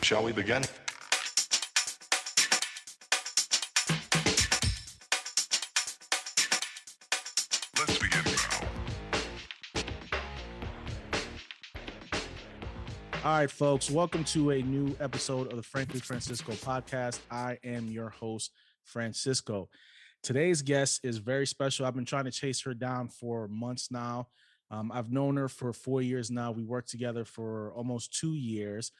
Shall we begin? Let's begin now. All right, folks, welcome to a new episode of the Frankly Francisco podcast. I am your host, Francisco. Today's guest is very special. I've been trying to chase her down for months now. I've known her for 4 years now. We worked together for almost 2 years.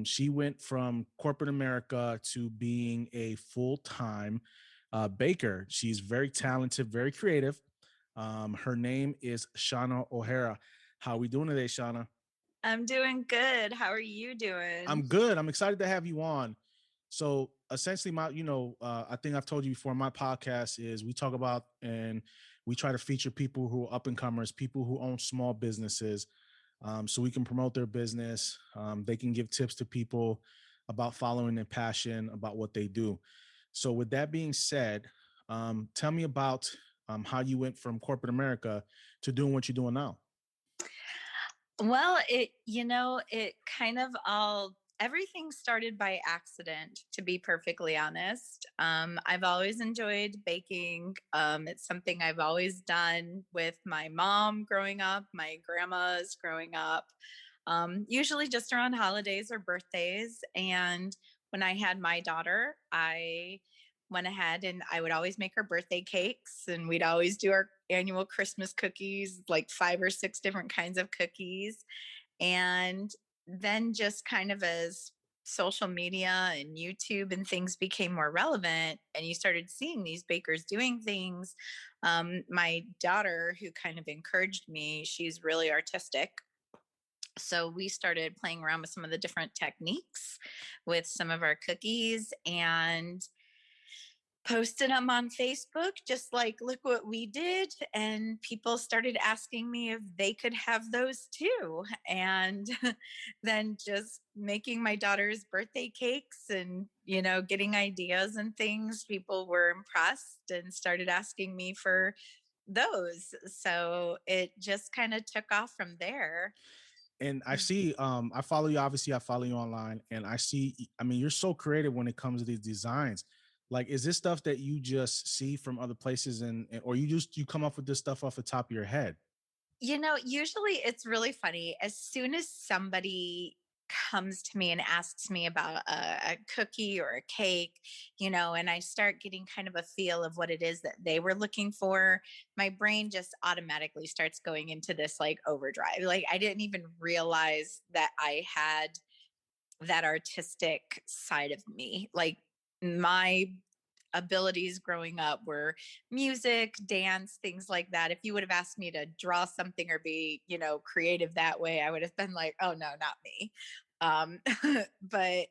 She went from corporate America to being a full-time baker. She's very talented, very creative. Her name is Shawna O'Hara. How are we doing today, Shawna? I'm doing good. How are you doing? I'm good. I'm excited to have you on. So essentially, I think I've told you before, my podcast is we talk about and we try to feature people who are up and comers, people who own small businesses, so we can promote their business. They can give tips to people about following their passion, about what they do. So with that being said, tell me about how you went from corporate America to doing what you're doing now. Well, it kind of everything started by accident, to be perfectly honest. I've always enjoyed baking. It's something I've always done with my mom growing up, my grandmas growing up, usually just around holidays or birthdays. And when I had my daughter, I went ahead and I would always make her birthday cakes, and we'd always do our annual Christmas cookies, like 5 or 6 different kinds of cookies. And then just kind of as social media and YouTube and things became more relevant and you started seeing these bakers doing things, my daughter, who kind of encouraged me, she's really artistic. So we started playing around with some of the different techniques with some of our cookies and posted them on Facebook, just like, look what we did. And people started asking me if they could have those too. And then just making my daughter's birthday cakes and, getting ideas and things, people were impressed and started asking me for those. So it just kind of took off from there. And I see, I follow you. Obviously, I follow you online, and I see. I mean, you're so creative when it comes to these designs. Like, is this stuff that you just see from other places, or you come up with this stuff off the top of your head? Usually it's really funny. As soon as somebody comes to me and asks me about a cookie or a cake, and I start getting kind of a feel of what it is that they were looking for, my brain just automatically starts going into this like overdrive. Like I didn't even realize that I had that artistic side of me. Like my abilities growing up were music, dance, things like that. If you would have asked me to draw something or be, creative that way, I would have been like, oh no, not me. But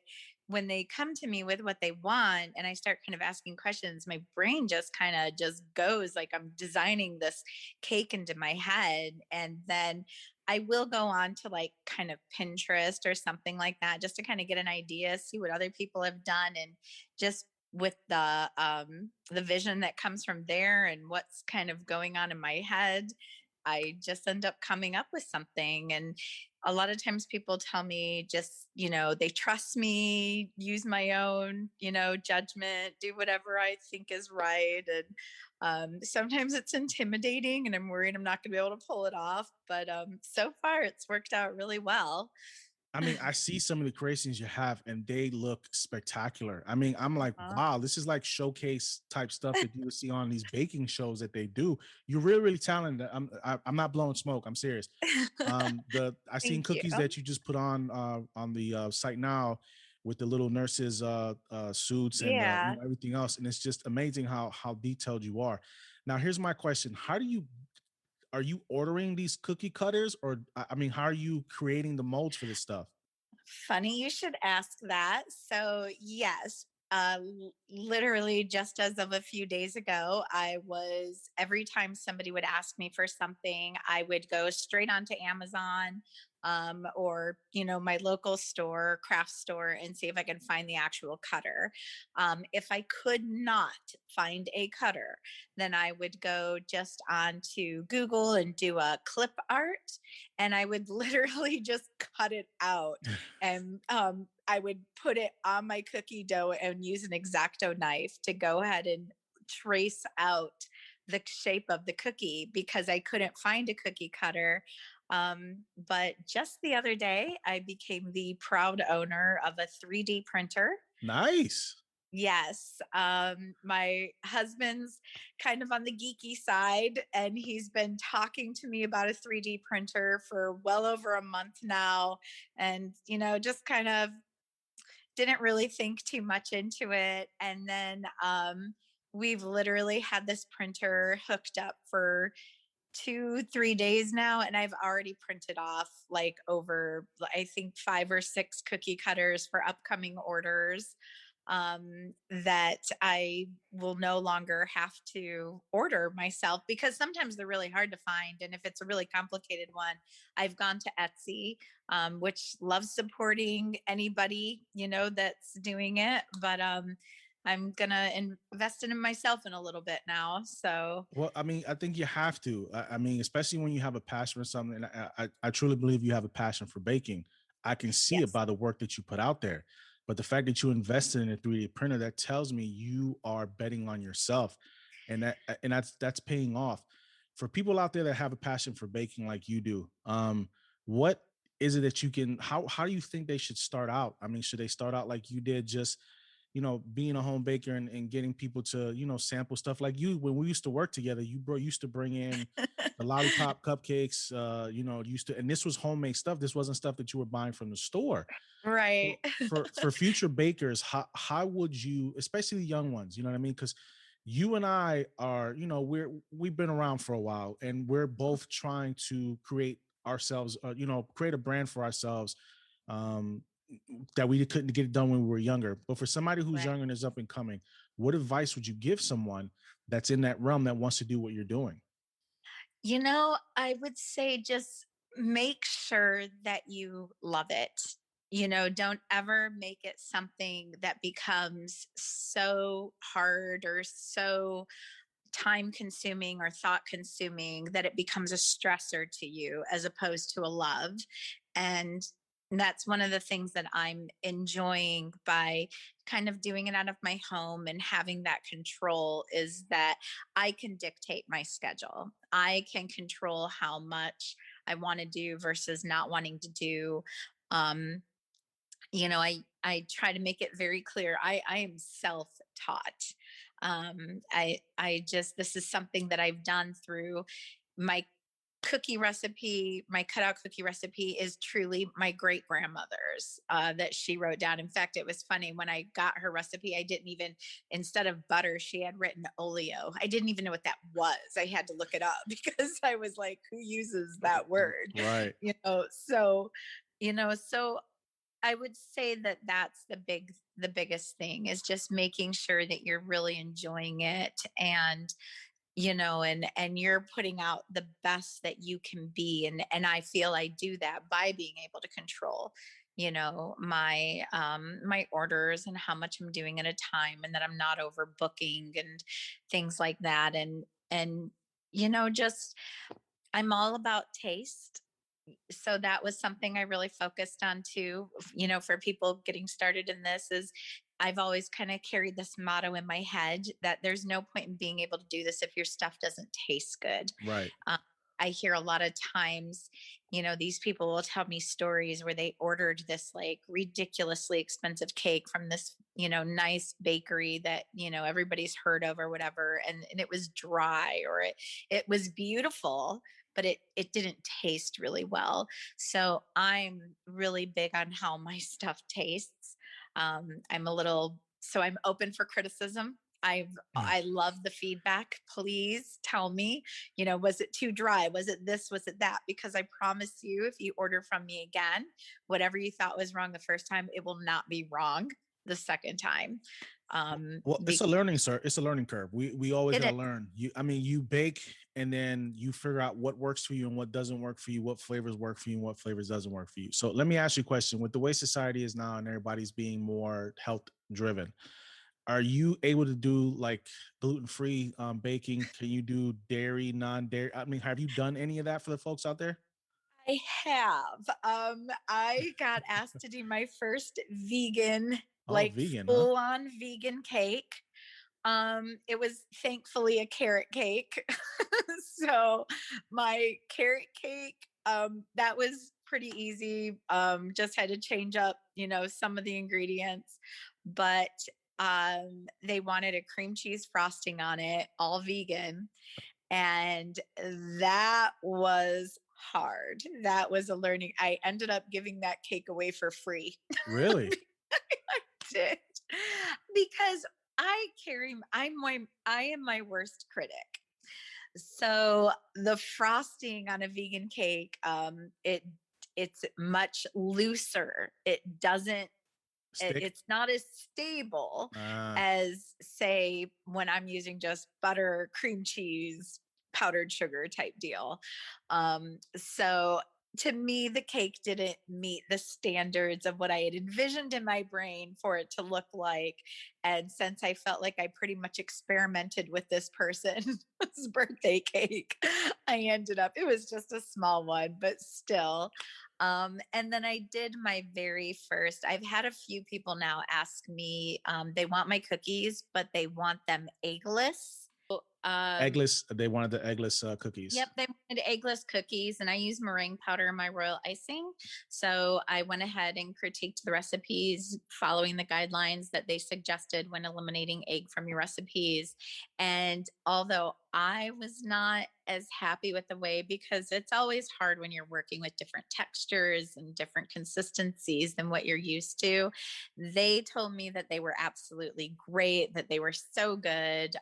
when they come to me with what they want and I start kind of asking questions, my brain just kind of just goes like I'm designing this cake into my head. And then I will go on to like kind of Pinterest or something like that just to kind of get an idea, see what other people have done, and just with the vision that comes from there and what's kind of going on in my head, I just end up coming up with something. And a lot of times people tell me just, they trust me, use my own, judgment, do whatever I think is right. And sometimes it's intimidating and I'm worried I'm not going to be able to pull it off. But so far it's worked out really well. I mean, I see some of the creations you have and they look spectacular. I mean, I'm like, wow, this is like showcase type stuff that you would see on these baking shows that they do. You're really, really talented. I'm not blowing smoke. I'm serious. I seen cookies that you just put on the site now with the little nurses suits and everything else. And it's just amazing how detailed you are. Now, here's my question. Are you ordering these cookie cutters, or I mean, how are you creating the molds for this stuff? Funny you should ask that. So yes, literally just as of a few days ago, every time somebody would ask me for something, I would go straight onto Amazon, or my local store, craft store, and see if I can find the actual cutter. If I could not find a cutter, then I would go just onto Google and do a clip art, and I would literally just cut it out, and I would put it on my cookie dough and use an X-Acto knife to go ahead and trace out the shape of the cookie because I couldn't find a cookie cutter. But just the other day, I became the proud owner of a 3D printer. Nice. Yes. My husband's kind of on the geeky side, and he's been talking to me about a 3D printer for well over a month now. And, just kind of didn't really think too much into it. And then we've literally had this printer hooked up for 2, 3 days now, and I've already printed off like over, I think, 5 or 6 cookie cutters for upcoming orders, that I will no longer have to order myself because sometimes they're really hard to find. And if it's a really complicated one, I've gone to Etsy, which loves supporting anybody, that's doing it. But I'm gonna invest in myself in a little bit now. So Well, I mean, I think you have to. I mean, especially when you have a passion for something. And I truly believe you have a passion for baking. I can see it yes. by the work that you put out there. But the fact that you invested in a 3D printer, that tells me you are betting on yourself, and that's paying off. For people out there that have a passion for baking like you do, what is it that you can? How do you think they should start out? I mean, should they start out like you did, just being a home baker and getting people to, sample stuff like you? When we used to work together, you used to bring in the lollipop cupcakes, used to, and this was homemade stuff. This wasn't stuff that you were buying from the store. Right. So for future bakers, how would you, especially the young ones, you know what I mean? Because you and I are, we've been around for a while, and we're both trying to create ourselves, create a brand for ourselves, um, that we couldn't get it done when we were younger. But for somebody who's Right. younger and is up and coming, what advice would you give someone that's in that realm that wants to do what you're doing? I would say just make sure that you love it. Don't ever make it something that becomes so hard or so time consuming or thought consuming that it becomes a stressor to you as opposed to a love. And that's one of the things that I'm enjoying by kind of doing it out of my home and having that control is that I can dictate my schedule. I can control how much I want to do versus not wanting to do. Um, I try to make it very clear. I am self-taught. I just, this is something that I've done through my cookie recipe. My cutout cookie recipe is truly my great grandmother's, that she wrote down. In fact, it was funny when I got her recipe, I didn't even, instead of butter, she had written oleo. I didn't even know what that was. I had to look it up because I was like, who uses that word? Right. So I would say that that's the biggest thing is just making sure that you're really enjoying it, and and you're putting out the best that you can be. And I feel I do that by being able to control my orders and how much I'm doing at a time, and that I'm not overbooking and things like that. And just I'm all about taste, so that was something I really focused on too. For people getting started in this, is I've always kind of carried this motto in my head that there's no point in being able to do this if your stuff doesn't taste good. Right. Um, I hear a lot of times, these people will tell me stories where they ordered this like ridiculously expensive cake from this, nice bakery that, everybody's heard of or whatever. And it was dry, or it was beautiful, but it didn't taste really well. So I'm really big on how my stuff tastes. I'm open for criticism. I love the feedback. Please tell me, was it too dry? Was it this? Was it that? Because I promise you, if you order from me again, whatever you thought was wrong the first time, it will not be wrong the second time. Well, it's a it's a learning curve. We always It is. gotta learn. I mean, you bake and then you figure out what works for you and what doesn't work for you, what flavors work for you and what flavors doesn't work for you. So let me ask you a question. With the way society is now and everybody's being more health driven, are you able to do like gluten-free baking? Can you do dairy, non-dairy? I mean, have you done any of that for the folks out there? I have. I got asked to do my first vegan, Oh, like vegan, huh? full on vegan cake. It was thankfully a carrot cake. So my carrot cake, that was pretty easy. Just had to change up, some of the ingredients, but they wanted a cream cheese frosting on it, all vegan. And that was hard. That was a learning. I ended up giving that cake away for free. Really? I did because I am my worst critic. So the frosting on a vegan cake, it's much looser. Stick? It's not as stable Ah, as say when I'm using just butter, cream cheese, powdered sugar type deal. So to me, the cake didn't meet the standards of what I had envisioned in my brain for it to look like. And since I felt like I pretty much experimented with this person's birthday cake, I ended up, it was just a small one, but still. And then I did my very first. I've had a few people now ask me, they want my cookies, but they want them eggless. Um, eggless. They wanted the eggless cookies. Yep, they wanted eggless cookies, and I use meringue powder in my royal icing. So I went ahead and critiqued the recipes following the guidelines that they suggested when eliminating egg from your recipes. And although I was not as happy with the way, because it's always hard when you're working with different textures and different consistencies than what you're used to, they told me that they were absolutely great, that they were so good.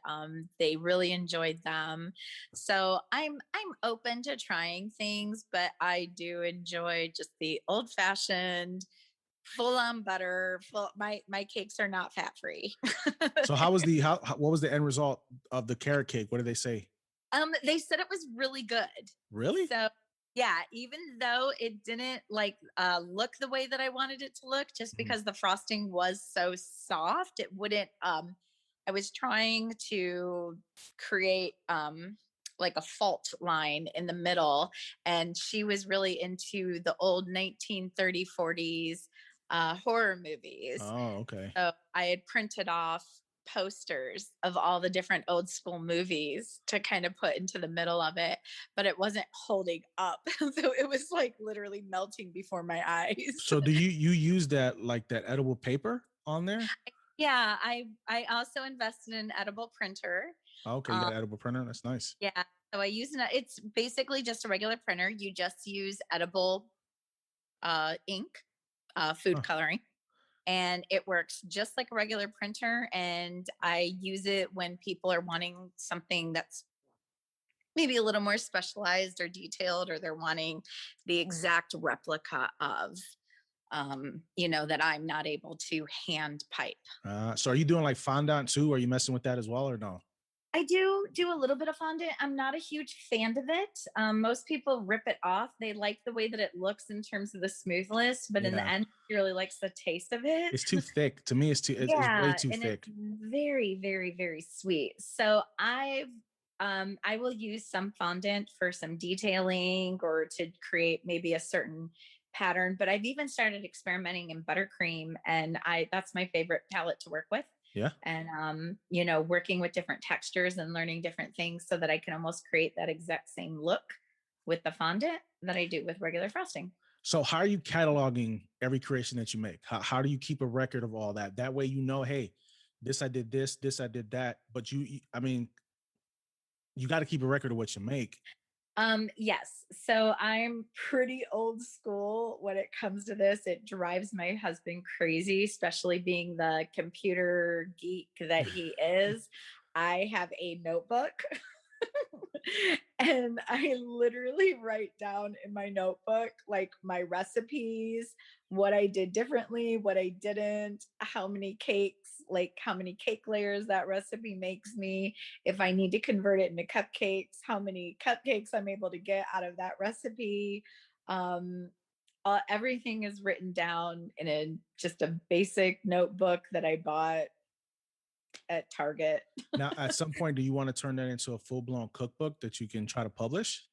They really enjoyed them. So I'm open to trying things, but I do enjoy just the old fashioned full on butter. My cakes are not fat free. So what was the end result of the carrot cake? What did they say? They said it was really good. Really? So yeah, even though it didn't like look the way that I wanted it to look, just Mhm. because the frosting was so soft, it wouldn't I was trying to create like a fault line in the middle, and she was really into the old 1930 40s horror movies. Oh, okay. So I had printed off posters of all the different old school movies to kind of put into the middle of it, but it wasn't holding up. So it was like literally melting before my eyes. So do you use that like that edible paper on there? Yeah, I also invested in an edible printer. Oh, okay, you Um, got an edible printer. That's nice. yeah, so I use it's basically just a regular printer. You just use edible ink, food Huh. coloring, and it works just like a regular printer. And I use it when people are wanting something that's maybe a little more specialized or detailed, or they're wanting the exact replica of, that I'm not able to hand pipe. So are you doing like fondant too? Are you messing with that as well or no? I do a little bit of fondant. I'm not a huge fan of it. Most people rip it off. They like the way that it looks in terms of the smoothness, but in the Yeah, end, he really likes the taste of it. it's too thick. To me, it's way Yeah, too and it's thick. very, very, very sweet. So I will use some fondant for some detailing or to create maybe a certain pattern, but I've even started experimenting in buttercream, and I that's my favorite palette to work with. Yeah. And working with different textures and learning different things so that I can almost create that exact same look with the fondant that I do with regular frosting. So how are you cataloging every creation that you make? How do you keep a record of all that? That way, hey, this I did this I did that. But I mean, you got to keep a record of what you make. Yes. So I'm pretty old school when it comes to this. It drives my husband crazy, especially being the computer geek that he is. I have a notebook and I literally write down in my notebook like my recipes, what I did differently, what I didn't, how many cakes, like how many cake layers that recipe makes me, if I need to convert it into cupcakes, how many cupcakes I'm able to get out of that recipe. Um, Everything is written down in a just a basic notebook that I bought at Target. Now, at some point, do you want to turn that into a full blown cookbook that you can try to publish?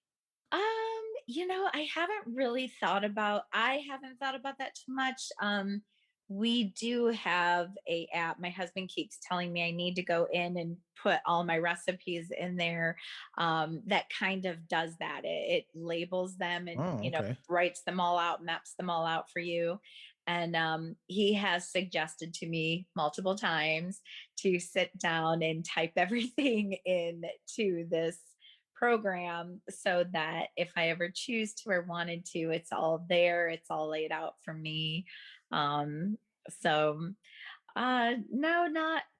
I haven't thought about that too much. We do have a app. My husband keeps telling me I need to go in and put all my recipes in there. That kind of does that. It labels them and, Oh, okay. writes them all out, maps them all out for you. And he has suggested to me multiple times to sit down and type everything into this program so that if I ever choose to or wanted to, it's all there, it's all laid out for me. So no,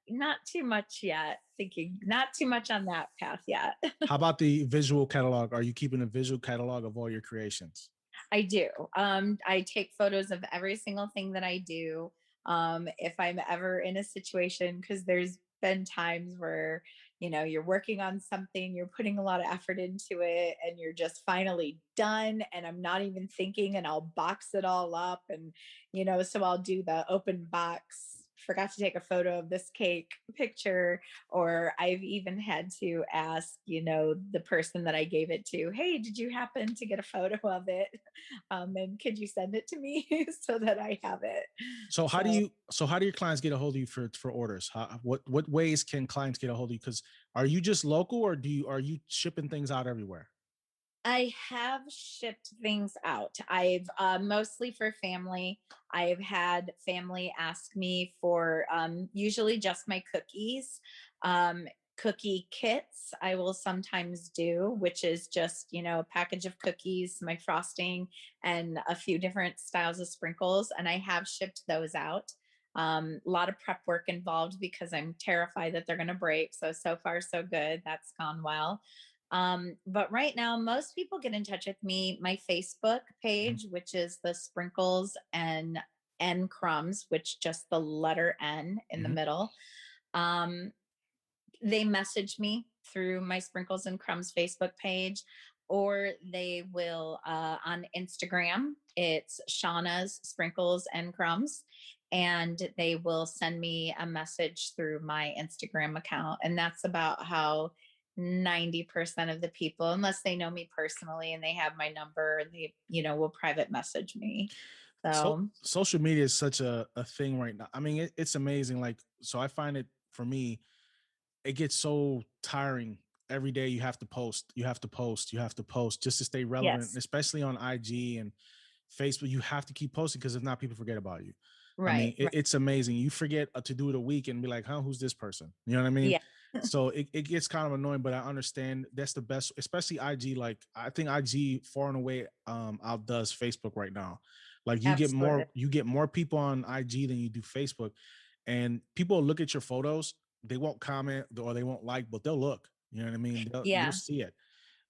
not too much yet. Thinking not too much on that path yet. How about the visual catalog? Are you keeping a visual catalog of all your creations? I do. I take photos of every single thing that I do. If I'm ever in a situation, because there's been times where, you're working on something, you're putting a lot of effort into it, and you're just finally done. And I'm not even thinking, and I'll box it all up. And, so I'll do the open box. Forgot to take a photo of this cake picture, or I've even had to ask, the person that I gave it to, hey, did you happen to get a photo of it? And could you send it to me so that I have it? So How do your clients get a hold of you for orders? What ways can clients get a hold of you? Because are you just local, or are you shipping things out everywhere? I have shipped things out. I've mostly for family. I've had family ask me for usually just my cookies. Um, Cookie kits I will sometimes do, which is just, a package of cookies, my frosting, and a few different styles of sprinkles. And I have shipped those out. A lot of prep work involved because I'm terrified that they're going to break. So far, so good. That's gone well. But right now, most people get in touch with me. My Facebook Mhm. page, which is the Sprinkles and N Crumbs, which just the letter N in the Mhm. middle. Um, they message me through my Sprinkles and Crumbs Facebook page, or they will on Instagram. It's Shawna's Sprinkles and Crumbs. And they will send me a message through my Instagram account. And that's about how 90% of the people, unless they know me personally and they have my number, they, will private message me. So So, social media is such a thing right now. I mean, it's amazing. Like, so I find it, for me, it gets so tiring. Every day you have to post, you have to post, you have to post just to stay relevant, yes, especially on IG and Facebook. You have to keep posting, because if not, people forget about you. I mean, right, right. it's amazing. You forget to do it a week and be like, huh, who's this person? You know what I mean? Yeah, So it gets kind of annoying, but I understand that's the best, especially IG. Like, I think IG far and away outdoes Facebook right now. Like, absolutely. you get more people on IG than you do Facebook. And people look at your photos, they won't comment or they won't like, but they'll look. You know what I mean? You'll Yeah, see it.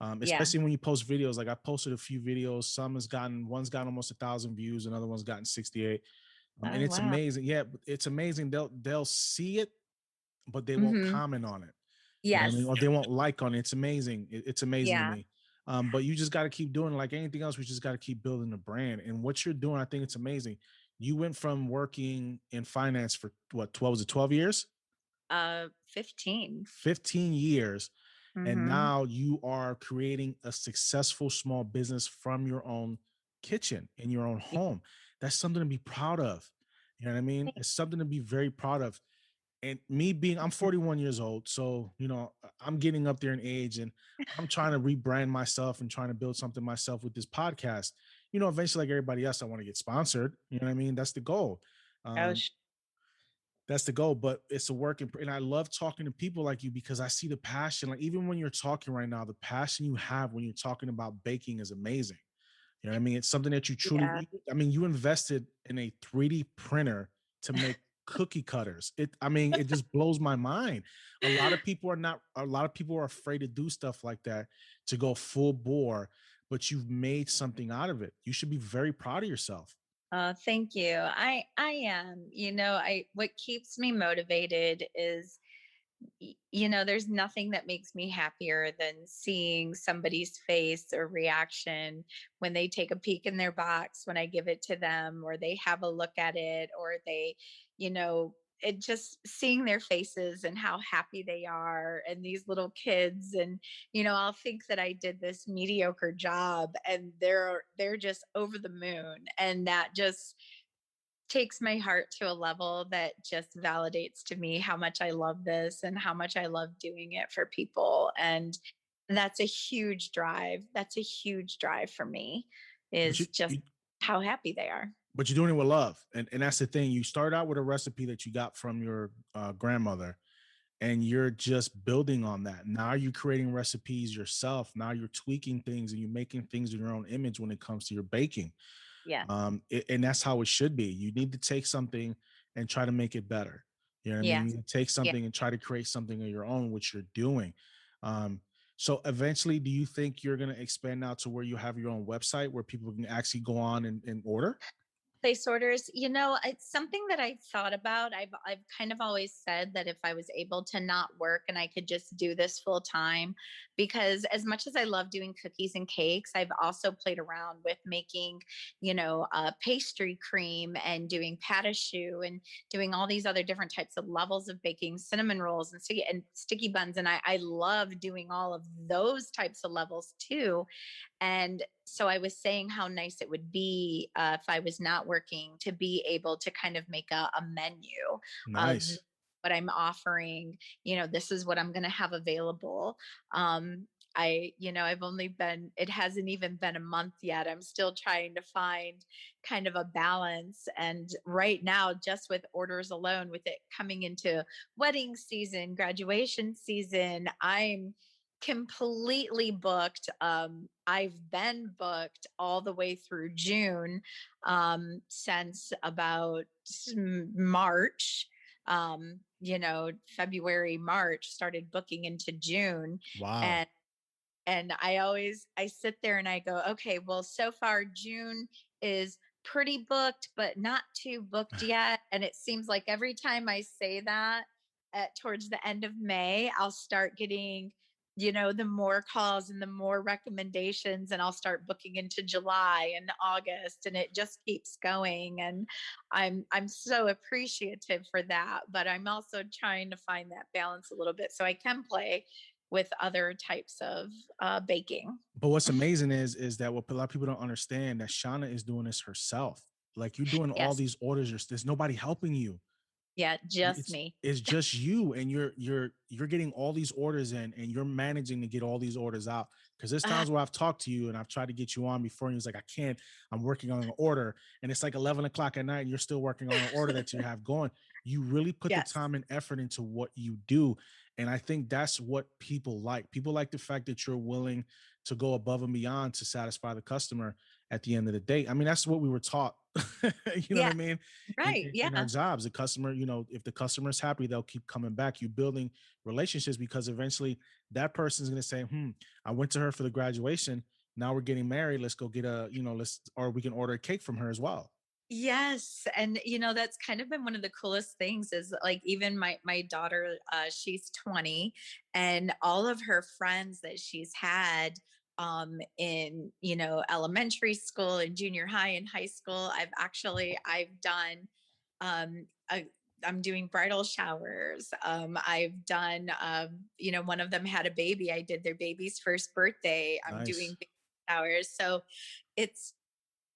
yeah. Especially when you post videos. Like, I posted a few videos. One's gotten almost 1,000 views, another one's gotten 68. And Oh, it's wow. amazing. Yeah, it's amazing. They'll see it, but they won't Mhm. comment on it. You know what I mean? Yes. Or they won't like on it. It's amazing. It's amazing to Yeah. me. But you just got to keep doing, like anything else. We just got to keep building the brand. And what you're doing, I think it's amazing. You went from working in finance for what, 12, was it 12 years? 15. 15 years. And Mhm. now you are creating a successful small business from your own kitchen in your own Yeah. home. That's something to be proud of. You know what I mean? It's something to be very proud of. And me being, I'm 41 years old, so I'm getting up there in age, and I'm trying to rebrand myself and trying to build something myself with this podcast. Eventually, like everybody else, I want to get sponsored. You know what I mean? That's the goal. Oh, um that's the goal, but it's a work and I love talking to people like you, because I see the passion. Like, even when you're talking right now, the passion you have when you're talking about baking is amazing. You know what I mean? It's something that you yeah. truly, I mean, you invested in a 3D printer to make cookie cutters. I mean, it just blows my mind. A lot of people are afraid to do stuff like that, to go full bore, but you've made something out of it. You should be very proud of yourself. Thank you. I am. I what keeps me motivated is there's nothing that makes me happier than seeing somebody's face or reaction when they take a peek in their box when I give it to them, or they have a look at it, or you know, it just seeing their faces and how happy they are, and these little kids. And I'll think that I did this mediocre job, and they're just over the moon, and that just takes my heart to a level that just validates to me how much I love this and how much I love doing it for people. And that's a huge drive. That's a huge drive for me, But is just how happy they are. you're doing it with love, and that's the thing. You start out with a recipe that you got from your grandmother, and you're just building on that. Now you're creating recipes yourself. Now you're tweaking things and you're making things in your own image when it comes to your baking. Yeah. And that's how it should be. You need to take something and try to make it better. You know what I mean? Yeah. You take Yeah. something and try to create something of your own, which you're doing. Um, so eventually, do you think you're going to expand out to where you have your own website where people can actually go on and order? Place orders, it's something that I've thought about. I've kind of always said that if I was able to not work and I could just do this full time, because as much as I love doing cookies and cakes, I've also played around with making, pastry cream, and doing pâte à choux, and doing all these other different types of levels of baking, cinnamon rolls and sticky buns. And I love doing all of those types of levels too. And so I was saying how nice it would be, if I was not working, to be able to kind of make a menu of Nice. what I'm offering. This is what I'm going to have available. Um, I've only been, it hasn't even been a month yet. I'm still trying to find kind of a balance. And right now, just with orders alone, with it coming into wedding season, graduation season, I'm completely booked. I've been booked all the way through June, since about March. February, March, started booking into June. Wow. And I sit there and I go, okay, well, so far June is pretty booked, but not too booked yet. And it seems like every time I say that, towards the end of May, I'll start getting, the more calls and the more recommendations, and I'll start booking into July and August, and it just keeps going. And I'm so appreciative for that, but I'm also trying to find that balance a little bit so I can play with other types of baking. But what's amazing is that what a lot of people don't understand, that Shauna is doing this herself. Like, you're doing all Yes. these orders. There's nobody helping you. Yeah, just it's me. it's just you, and you're getting all these orders in, and you're managing to get all these orders out. Because there's Ah, times where I've talked to you and I've tried to get you on before, and he's like, I can't, I'm working on an order, and it's like 11 o'clock at night and you're still working on an order that you have going. You really put the yes. time and effort into what you do, and I think that's what people like the fact that you're willing to go above and beyond to satisfy the customer at the end of the day. I mean, that's what we were taught. You know what I Yeah. mean? in, Right. in, in our Yeah. jobs, the customer, if the customer is happy, they'll keep coming back. You building relationships, because eventually that person's going to say, I went to her for the graduation, now we're getting married, let's go get let's, or we can order a cake from her as well. Yes. And that's kind of been one of the coolest things, is like, even my daughter, she's 20, and all of her friends that she's had in elementary school and junior high and high school, I've done um a, I'm doing bridal showers. I've done, one of them had a baby. I did their baby's first birthday. I'm doing Nice. baby showers. So it's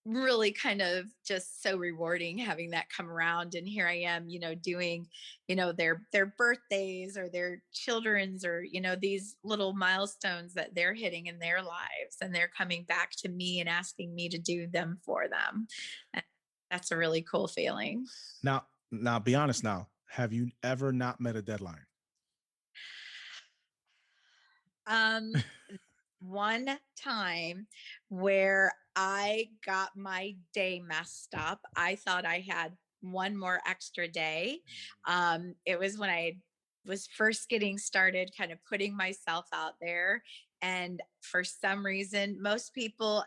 really kind of just so rewarding having that come around. And here I am, doing, their birthdays, or their children's, or these little milestones that they're hitting in their lives, and they're coming back to me and asking me to do them for them. And that's a really cool feeling. Now be honest. Now, have you ever not met a deadline? Um, one time where I got my day messed up. I thought I had one more extra day. It was when I was first getting started, kind of putting myself out there. And for some reason, most people,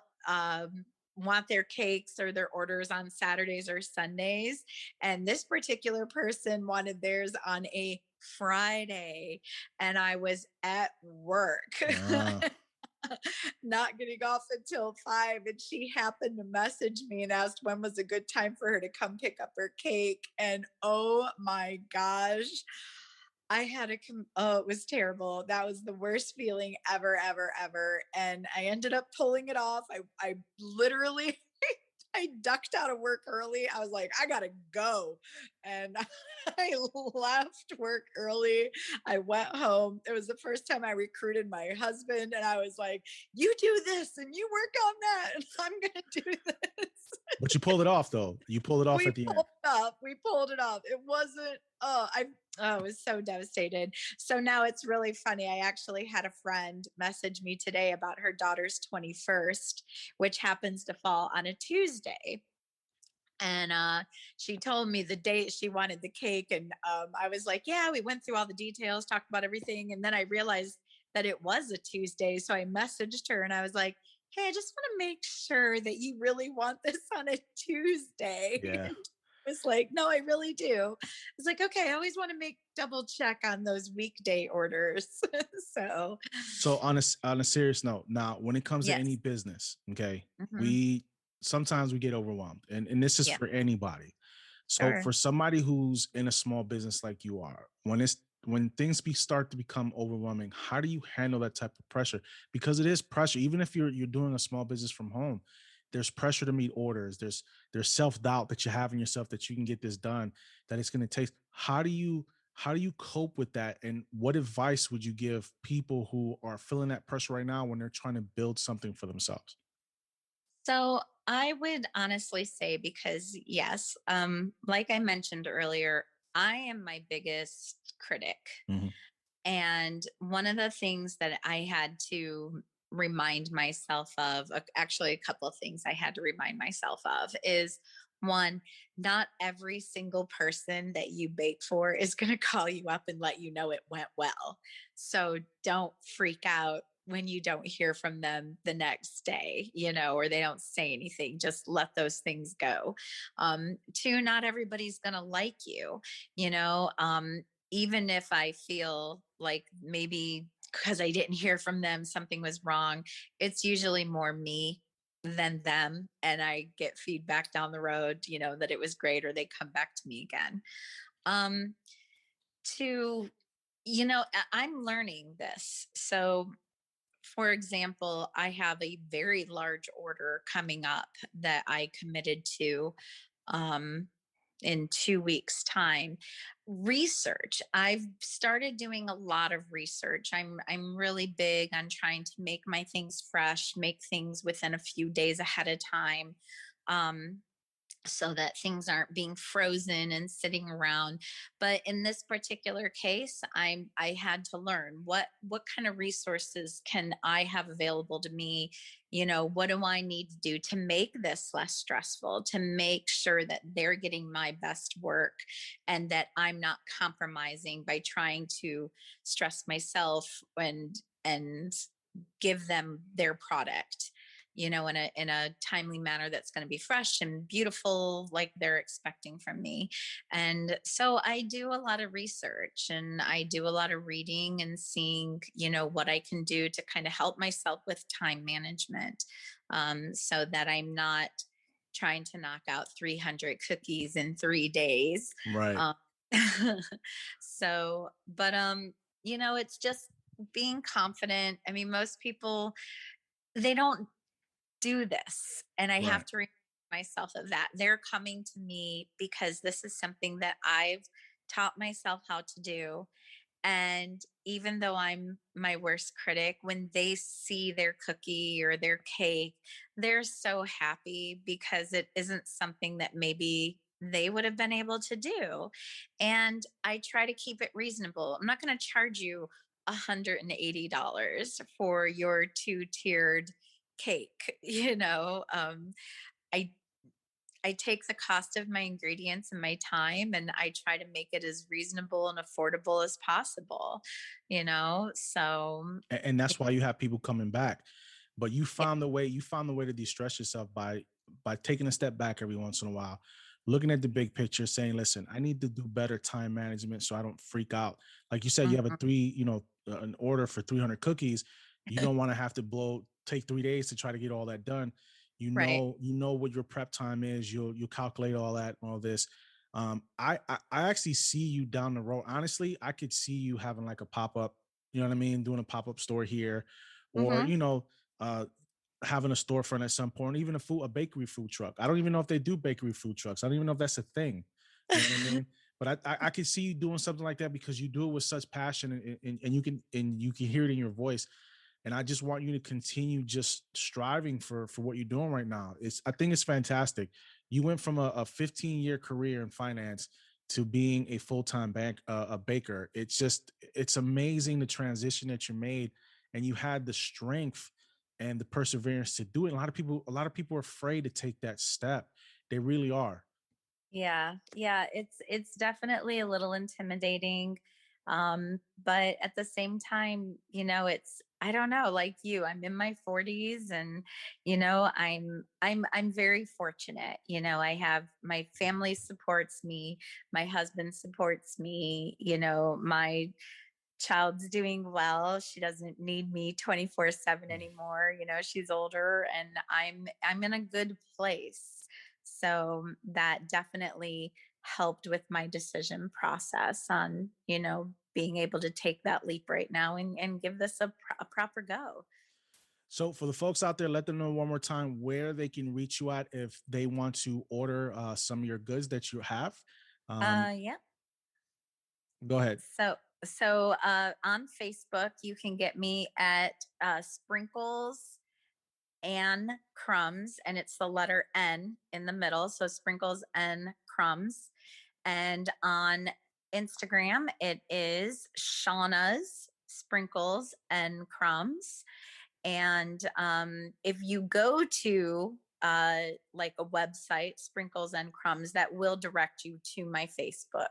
want their cakes or their orders on Saturdays or Sundays. And this particular person wanted theirs on a Friday. And I was at work. Ah, Not getting off until 5, and she happened to message me and asked when was a good time for her to come pick up her cake. And oh my gosh, I had oh, it was terrible. That was the worst feeling ever, ever, ever. And I ended up pulling it off. I literally I ducked out of work early. I was like, I gotta go. And I left work early. I went home. It was the first time I recruited my husband. And I was like, you do this and you work on that. And I'm gonna do this. but you pulled it off though. You pulled it off We at the end. pulled it up. We pulled it off. It wasn't, I was so devastated. So now it's really funny. I actually had a friend message me today about her daughter's 21st, which happens to fall on a Tuesday. And she told me the date she wanted the cake. And I was like, yeah, we went through all the details, talked about everything. And then I realized that it was a Tuesday. So I messaged her and I was like, hey, I just want to make sure that you really want this on a Tuesday. Yeah. And was like, no, I really do. I was like, okay, I always want to make double check on those weekday orders. So, So on a serious note, now when it comes to any yes. business, okay, Mhm. we sometimes we get overwhelmed, and this is Yeah, for anybody. So sure. for somebody who's in a small business like you are, when things start to become overwhelming, how do you handle that type of pressure? Because it is pressure, even if you're doing a small business from home. There's pressure to meet orders. There's self doubt that you have in yourself that you can get this done. That it's going to take. How do you cope with that? And what advice would you give people who are feeling that pressure right now when they're trying to build something for themselves? So I would honestly say, because yes, like I mentioned earlier, I am my biggest critic. Mhm. And one of the things that I had to remind myself of, actually, a couple of things I had to remind myself of is one, not every single person that you bake for is going to call you up and let you know it went well. So don't freak out when you don't hear from them the next day, or they don't say anything. Just let those things go. Two, not everybody's going to like you, you know. Even if I feel like maybe because I didn't hear from them, something was wrong, it's usually more me than them. And I get feedback down the road, that it was great, or they come back to me again. Um, to, I'm learning this. So, for example, I have a very large order coming up that I committed to. Um, in 2 weeks time. Research, I've started doing a lot of research. I'm really big on trying to make my things fresh, make things within a few days ahead of time, um, so that things aren't being frozen and sitting around. But in this particular case, I had to learn what kind of resources can I have available to me. What do I need to do to make this less stressful, to make sure that they're getting my best work and that I'm not compromising by trying to stress myself and give them their product, in a timely manner that's going to be fresh and beautiful like they're expecting from me. And so I do a lot of research and I do a lot of reading and seeing, what I can do to kind of help myself with time management, so that I'm not trying to knock out 300 cookies in 3 days. Right. um, so but it's just being confident. I mean, most people, they don't do this. And I have Right. to remind myself of that. They're coming to me because this is something that I've taught myself how to do. And even though I'm my worst critic, when they see their cookie or their cake, they're so happy because it isn't something that maybe they would have been able to do. And I try to keep it reasonable. I'm not going to charge you $180 for your two-tiered cake. I I take the cost of my ingredients and my time and I try to make it as reasonable and affordable as possible. So And that's why you have people coming back. but you found the way to de-stress yourself by taking a step back every once in a while, looking at the big picture, saying, listen, I need to do better time management so I don't freak out. Like you said, you have a Mhm. an order for 300 cookies. You don't want to have to take 3 days to try to get all that done. Right. You know what your prep time is. You'll calculate all that, all this. I actually see you down the road. Honestly, I could see you having like a pop-up, you know what I mean, doing a pop-up store here, or Mhm. uh having a storefront at some point, even a bakery food truck. I don't even know if they do bakery food trucks. I don't even know if that's a thing. You know what I mean? But I can see you doing something like that because you do it with such passion, and you can hear it in your voice. And I just want you to continue just striving for what you're doing right now. I think it's fantastic. You went from a 15-year career in finance to being a full-time a baker. It's amazing the transition that you made, and you had the strength and the perseverance to do it. A lot of people are afraid to take that step. They really are. Yeah, yeah, it's definitely a little intimidating. But at the same time, it's I don't know, like you, I'm in my 40s and I'm very fortunate. I have my family supports me, my husband supports me, my child's doing well. She doesn't need me 24/7 anymore. She's older and I'm in a good place. So that definitely helped with my decision process on, being able to take that leap right now and give this a proper go. So for the folks out there, let them know one more time where they can reach you at if they want to order some of your goods that you have. Um, Yeah. Go ahead. So on Facebook, you can get me at Sprinkles and Crumbs, and it's the letter N in the middle. So Sprinkles and Crumbs. And on Instagram, it is Shawna's Sprinkles and Crumbs. And if you go to like a website, Sprinkles and Crumbs, that will direct you to my Facebook.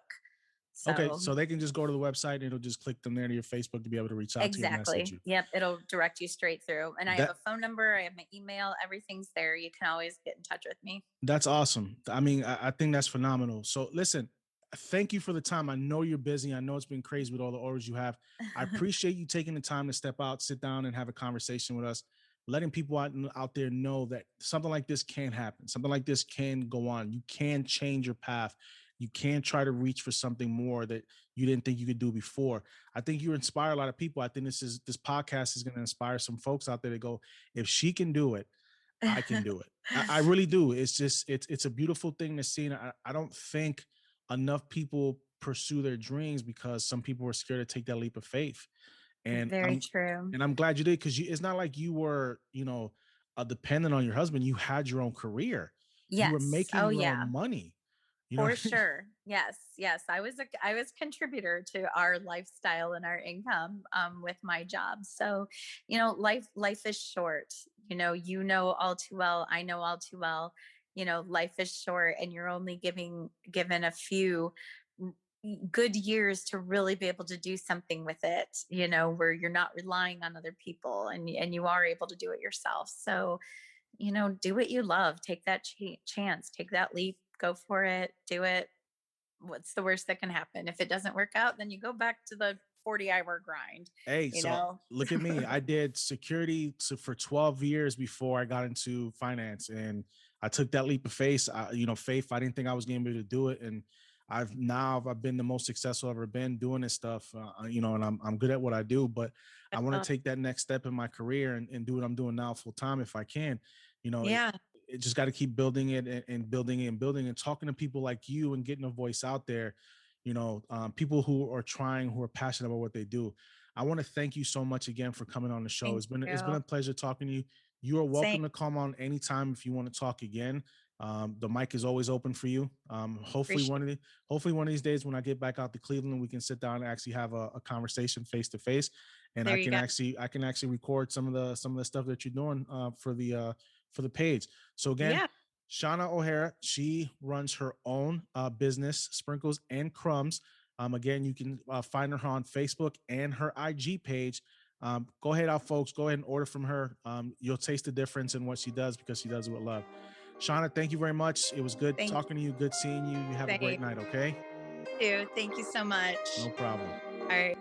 Okay, So so they can just go to the website and it'll just click them there to your Facebook to be able to reach out to you and message exactly. you. Yep. It'll direct you straight through. And I have a That phone number, I have my email, everything's there. You can always get in touch with me. That's awesome. I mean, I think that's phenomenal. So listen, thank you for the time. I know you're busy. I know it's been crazy with all the orders you have. I appreciate you taking the time to step out, sit down, and have a conversation with us, letting people out there know that something like this can happen. Something like this can go on. You can change your path. You can try to reach for something more that you didn't think you could do before. I think you inspire a lot of people. I think this podcast is going to inspire some folks out there to go, if she can do it, I can do it. I really do. It's a beautiful thing to see. And I don't think enough people pursue their dreams because some people are scared to take that leap of faith. And Very true. I'm glad you did, because it's not like you were, dependent on your husband. You had your own career. You were Yes. making Oh your own yeah. money. You know, For sure. Yes. Yes. I was contributor to our lifestyle and our income with my job. So, life is short. All too well. I know all too well. Life is short and you're only given a few good years to really be able to do something with it, where you're not relying on other people and you are able to do it yourself. So, do what you love, take that chance, take that leap, go for it, do it. What's the worst that can happen? If it doesn't work out, then you go back to the 40-hour grind, hey, you so know? look at me. I did security for 12 years before I got into finance, and I took that leap of faith. Faith. I didn't think I was going to be able to do it, and I've been the most successful I've ever been doing this stuff. And I'm good at what I do, but I want Uh, to take that next step in my career and do what I'm doing now full time if I can. You know, it, yeah. it just got to keep building it and building it and building and talking to people like you and getting a voice out there. People who are trying, who are passionate about what they do. I want to thank you so much again for coming on the show. Thank It's been a you. pleasure talking to you. You are Same. welcome to come on anytime if you want to talk again. The mic is always open for you. Appreciate Hopefully one of these days when I get back out to Cleveland, we can sit down and actually have a conversation face to face, and There you go. I can actually record some of the stuff that you're doing for the page. So again, Yeah. Shawna O'Hara, she runs her own business, Sprinkles and Crumbs. Again, you can find her on Facebook and her IG page. Go ahead out, folks. Go ahead and order from her. You'll taste the difference in what she does because she does it with love. Shawna, thank you very much. It was good Thank talking to you. Good seeing you. You have a great Same night. Okay. too. Thank you so much. No problem. All right.